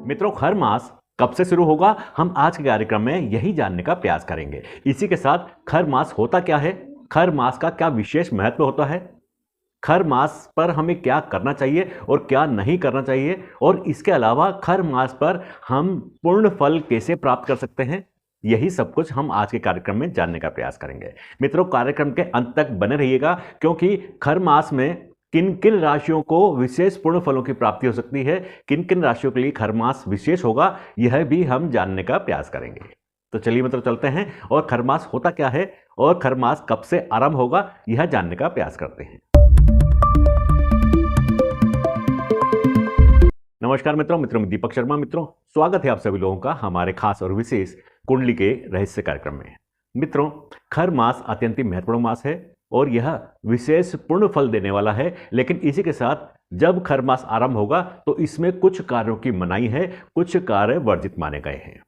मित्रों, हर मास कब से शुरू होगा, हम आज के कार्यक्रम में यही जानने का प्रयास करेंगे। इसी के साथ खर मास होता क्या है, खर मास का क्या विशेष महत्व होता है, खर मास पर हमें क्या करना चाहिए और क्या नहीं करना चाहिए, और इसके अलावा खर मास पर हम पूर्ण फल कैसे प्राप्त कर सकते हैं, यही सब कुछ हम आज के कार्यक्रम में जानने का प्रयास करेंगे। मित्रों, कार्यक्रम के अंत तक बने रहिएगा, क्योंकि खर मास में किन किन राशियों को विशेष पूर्ण फलों की प्राप्ति हो सकती है, किन किन राशियों के लिए खर मास विशेष होगा, यह भी हम जानने का प्रयास करेंगे। तो चलिए मित्रों, चलते हैं और खर मास होता क्या है और खर मास कब से आरंभ होगा, यह जानने का प्रयास करते हैं। नमस्कार मित्रों, मैं दीपक शर्मा। मित्रों, स्वागत है आप सभी लोगों का हमारे खास और विशेष कुंडली के रहस्य कार्यक्रम में। मित्रों, खर मास अत्यंत महत्वपूर्ण मास है और यह विशेष पूर्ण फल देने वाला है। लेकिन इसी के साथ जब खर मास आरंभ होगा तो इसमें कुछ कार्यों की मनाही है, कुछ कार्य वर्जित माने गए हैं।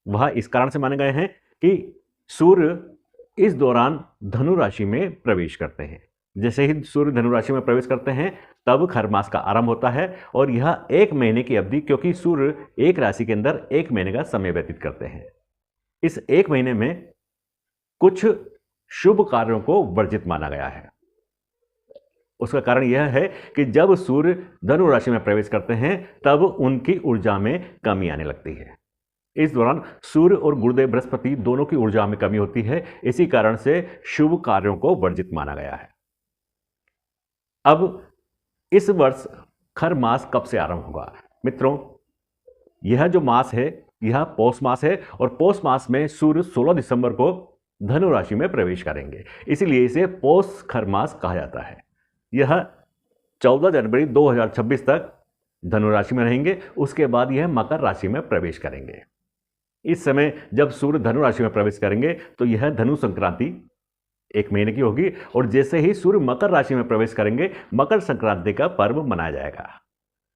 वह इस कारण से माने गए हैं कि सूर्य इस दौरान धनु राशि में प्रवेश करते हैं। जैसे ही सूर्य धनु राशि में प्रवेश करते हैं तब खर मास का आरंभ होता है, और यह 1 महीने की अवधि, क्योंकि सूर्य एक राशि के अंदर 1 महीने का समय व्यतीत करते हैं। इस 1 महीने में कुछ शुभ कार्यों को वर्जित माना गया है। उसका कारण यह है कि जब सूर्य धनु राशि में प्रवेश करते हैं तब उनकी ऊर्जा में कमी आने लगती है। इस दौरान सूर्य और गुरुदेव बृहस्पति दोनों की ऊर्जा में कमी होती है। इसी कारण से शुभ कार्यों को वर्जित माना गया है। अब इस वर्ष खर मास कब से आरंभ होगा? मित्रों, यह जो मास है यह पौष मास है, और पौष मास में सूर्य 16 दिसंबर को धनु राशि में प्रवेश करेंगे। इसलिए इसे पौष खर मास कहा जाता है। यह 14 जनवरी 2026 तक धनु राशि में रहेंगे। उसके बाद यह मकर राशि में प्रवेश करेंगे। इस समय जब सूर्य धनु राशि में प्रवेश करेंगे तो यह धनु संक्रांति 1 महीने की होगी, और जैसे ही सूर्य मकर राशि में प्रवेश करेंगे मकर संक्रांति का पर्व मनाया जाएगा,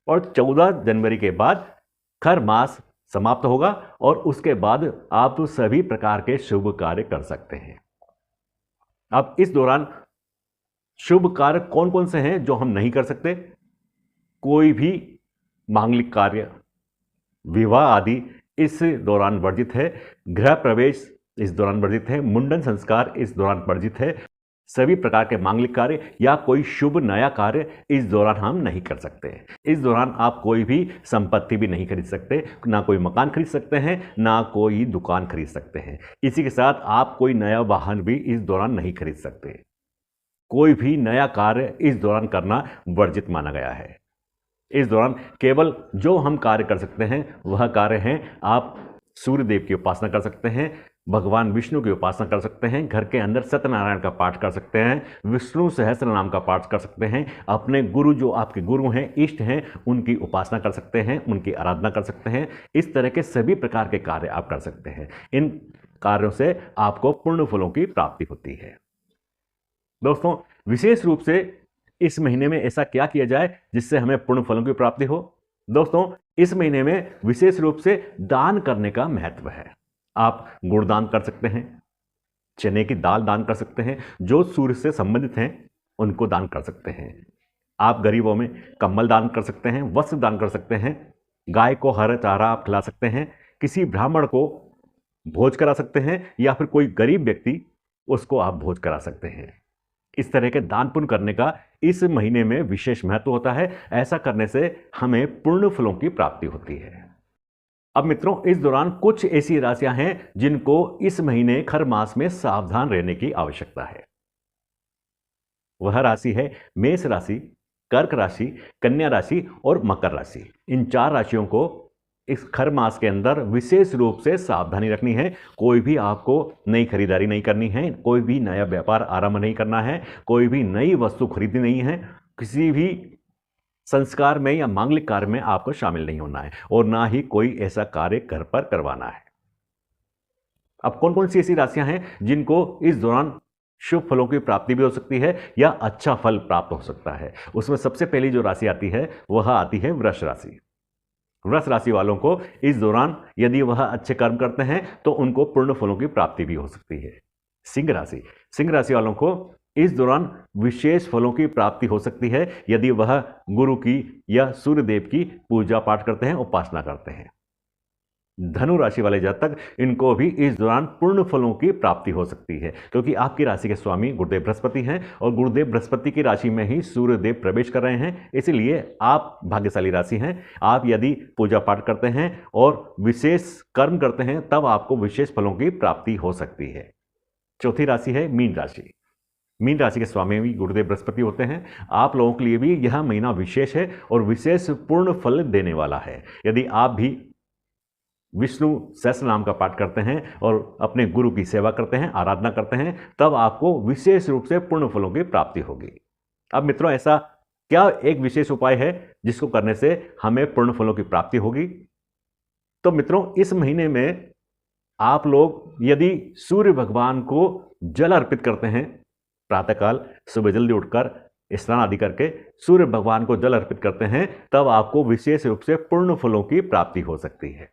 और 14 जनवरी के बाद खर मास समाप्त होगा, और उसके बाद आप सभी प्रकार के शुभ कार्य कर सकते हैं। अब इस दौरान शुभ कार्य कौन कौन से हैं जो हम नहीं कर सकते? कोई भी मांगलिक कार्य, विवाह आदि इस दौरान वर्जित है। गृह प्रवेश इस दौरान वर्जित है। मुंडन संस्कार इस दौरान वर्जित है। सभी प्रकार के मांगलिक कार्य या कोई शुभ नया कार्य इस दौरान हम नहीं कर सकते। इस दौरान आप कोई भी संपत्ति भी नहीं खरीद सकते, ना कोई मकान खरीद सकते हैं, ना कोई दुकान खरीद सकते हैं। इसी के साथ आप कोई नया वाहन भी इस दौरान नहीं खरीद सकते। कोई भी नया कार्य इस दौरान करना वर्जित माना गया है। इस दौरान केवल जो हम कार्य कर सकते हैं वह कार्य हैं, आप सूर्य देव की उपासना कर सकते हैं, भगवान विष्णु की उपासना कर सकते हैं, घर के अंदर सत्यनारायण का पाठ कर सकते हैं, विष्णु सहस्त्र नाम का पाठ कर सकते हैं, अपने गुरु जो आपके गुरु हैं, इष्ट हैं, उनकी उपासना कर सकते हैं, उनकी आराधना कर सकते हैं। इस तरह के सभी प्रकार के कार्य आप कर सकते हैं। इन कार्यों से आपको पूर्ण फलों की प्राप्ति होती है। दोस्तों, विशेष रूप से इस महीने में ऐसा क्या किया जाए जिससे हमें पूर्ण फलों की प्राप्ति हो? दोस्तों, इस महीने में विशेष रूप से दान करने का महत्व है। आप गुड़ दान कर सकते हैं, चने की दाल दान कर सकते हैं, जो सूर्य से संबंधित हैं उनको दान कर सकते हैं। आप गरीबों में कंबल दान कर सकते हैं, वस्त्र दान कर सकते हैं, गाय को हरा चारा आप खिला सकते हैं, किसी ब्राह्मण को भोज करा सकते हैं, या फिर कोई गरीब व्यक्ति उसको आप भोज करा सकते हैं। इस तरह के दान पुण्य करने का इस महीने में विशेष महत्व होता है। ऐसा करने से हमें पूर्ण फलों की प्राप्ति होती है। अब मित्रों, इस दौरान कुछ ऐसी राशियां हैं जिनको इस महीने खर मास में सावधान रहने की आवश्यकता है। वह राशि है मेष राशि, कर्क राशि, कन्या राशि और मकर राशि। इन 4 राशियों को इस खर मास के अंदर विशेष रूप से सावधानी रखनी है। कोई भी आपको नई खरीदारी नहीं करनी है, कोई भी नया व्यापार आरंभ नहीं करना है, कोई भी नई वस्तु खरीदनी नहीं है, किसी भी संस्कार में या मांगलिक कार्य में आपको शामिल नहीं होना है, और ना ही कोई ऐसा कार्य घर पर करवाना है। अब कौन कौन सी ऐसी राशियां हैं जिनको इस दौरान शुभ फलों की प्राप्ति भी हो सकती है या अच्छा फल प्राप्त हो सकता है? उसमें सबसे पहली जो राशि आती है वह आती है वृष राशि। वृष राशि वालों को इस दौरान यदि वह अच्छे कर्म करते हैं तो उनको पूर्ण फलों की प्राप्ति भी हो सकती है। सिंह राशि वालों को इस दौरान विशेष फलों की प्राप्ति हो सकती है यदि वह गुरु की या सूर्यदेव की पूजा पाठ करते हैं, उपासना करते हैं। धनु राशि वाले जातक, इनको भी इस दौरान पूर्ण फलों की प्राप्ति हो सकती है, क्योंकि आपकी राशि के स्वामी गुरुदेव बृहस्पति हैं और गुरुदेव बृहस्पति की राशि में ही सूर्यदेव प्रवेश कर रहे हैं। इसलिए आप भाग्यशाली राशि हैं। आप यदि पूजा पाठ करते हैं और विशेष कर्म करते हैं, तब आपको विशेष फलों की प्राप्ति हो सकती है। चौथी राशि है मीन राशि। मीन राशि के स्वामी भी गुरुदेव बृहस्पति होते हैं। आप लोगों के लिए भी यह महीना विशेष है और विशेष पूर्ण फल देने वाला है। यदि आप भी विष्णु सहस्त्र नाम का पाठ करते हैं और अपने गुरु की सेवा करते हैं, आराधना करते हैं, तब आपको विशेष रूप से पूर्ण फलों की प्राप्ति होगी। अब मित्रों, ऐसा क्या एक विशेष उपाय है जिसको करने से हमें पूर्ण फलों की प्राप्ति होगी? तो मित्रों, इस महीने में आप लोग यदि सूर्य भगवान को जल अर्पित करते हैं, प्रातःकाल सुबह जल्दी उठकर स्नान आदि करके सूर्य भगवान को जल अर्पित करते हैं, तब आपको विशेष रूप से पूर्ण फलों की प्राप्ति हो सकती है।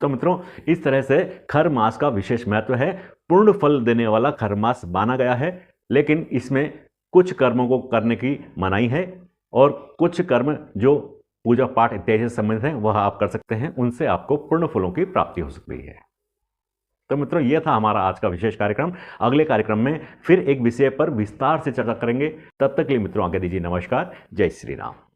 तो मित्रों, इस तरह से खर मास का विशेष महत्व है। पूर्ण फल देने वाला खर मास माना गया है, लेकिन इसमें कुछ कर्मों को करने की मनाही है और कुछ कर्म जो पूजा पाठ इत्यादि से संबंधित हैं वह आप कर सकते हैं, उनसे आपको पूर्ण फलों की प्राप्ति हो सकती है। तो मित्रों, यह था हमारा आज का विशेष कार्यक्रम। अगले कार्यक्रम में फिर एक विषय पर विस्तार से चर्चा करेंगे। तब तक के लिए मित्रों आज्ञा दीजिए। नमस्कार। जय श्री राम।